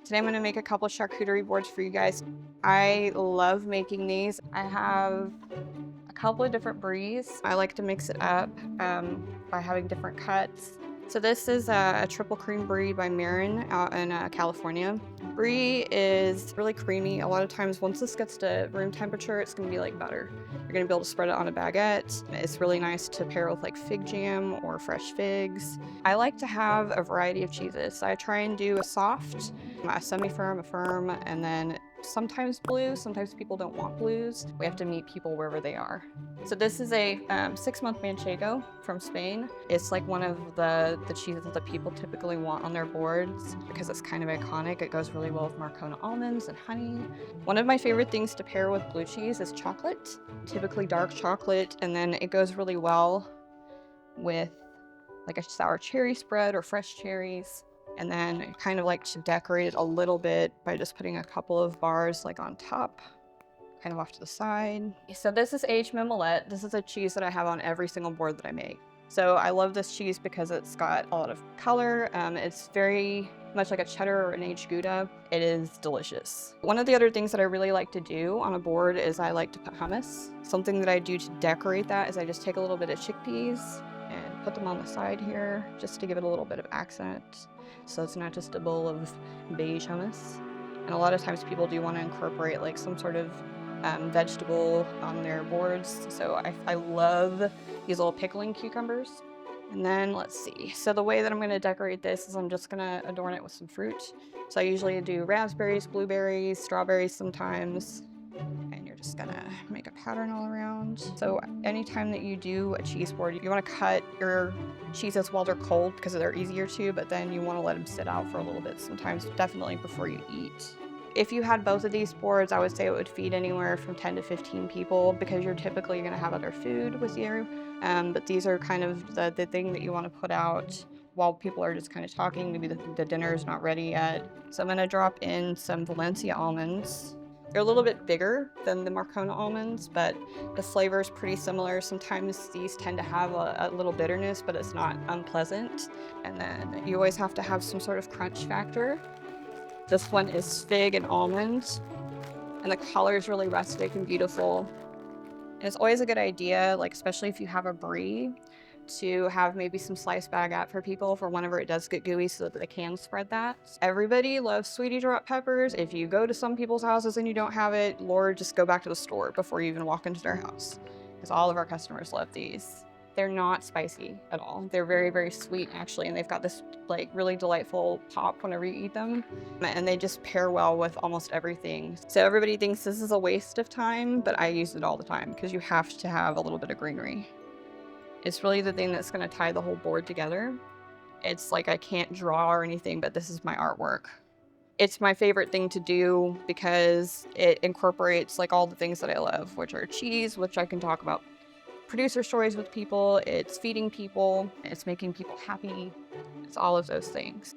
Today I'm gonna make a couple charcuterie boards for you guys. I love making these. I have a couple of different bries. I like to mix it up by having different cuts. So this is a triple cream brie by Marin out in California. Brie is really creamy. A lot of times once this gets to room temperature, it's gonna be like butter. You're gonna be able to spread it on a baguette. It's really nice to pair with like fig jam or fresh figs. I like to have a variety of cheeses. So I try and do a soft, a semi-firm, a firm, and then sometimes blue. Sometimes people don't want blues. We have to meet people wherever they are. So this is a 6-month manchego from Spain. It's like one of the cheeses that people typically want on their boards because it's kind of iconic. It goes really well with Marcona almonds and honey. One of my favorite things to pair with blue cheese is chocolate, typically dark chocolate, and then it goes really well with like a sour cherry spread or fresh cherries. And then I kind of like to decorate it a little bit by just putting a couple of bars like on top, kind of off to the side. So this is aged mimolette. This is a cheese that I have on every single board that I make. So I love this cheese because it's got a lot of color. It's very much like a cheddar or an aged Gouda. It is delicious. One of the other things that I really like to do on a board is I like to put hummus. Something that I do to decorate that is I just take a little bit of chickpeas and put them on the side here just to give it a little bit of accent. So it's not just a bowl of beige hummus. And a lot of times people do want to incorporate like some sort of vegetable on their boards. So I love these little pickling cucumbers. And then let's see. So the way that I'm going to decorate this is I'm just going to adorn it with some fruit. So I usually do raspberries, blueberries, strawberries sometimes. And you're just gonna make a pattern all around. So anytime that you do a cheese board, you want to cut your cheeses while they're cold because they're easier to, but then you want to let them sit out for a little bit sometimes, definitely before you eat. If you had both of these boards, I would say it would feed anywhere from 10 to 15 people because you're typically going to have other food with you. But these are kind of the thing that you want to put out while people are just kind of talking. Maybe the dinner is not ready yet. So I'm going to drop in some Valencia almonds. They're a little bit bigger than the Marcona almonds, but the flavor is pretty similar. Sometimes these tend to have a little bitterness, but it's not unpleasant. And then you always have to have some sort of crunch factor. This one is fig and almond, and the color is really rustic and beautiful. And it's always a good idea, like especially if you have a brie, to have maybe some sliced baguette for people for whenever it does get gooey so that they can spread that. Everybody loves sweetie drop peppers. If you go to some people's houses and you don't have it, Lord, just go back to the store before you even walk into their house, because all of our customers love these. They're not spicy at all. They're very, very sweet actually, and they've got this like really delightful pop whenever you eat them, and they just pair well with almost everything. So everybody thinks this is a waste of time, but I use it all the time because you have to have a little bit of greenery. It's really the thing that's going to tie the whole board together. It's like I can't draw or anything, but this is my artwork. It's my favorite thing to do because it incorporates like all the things that I love, which are cheese, which I can talk about producer stories with people, it's feeding people, it's making people happy, it's all of those things.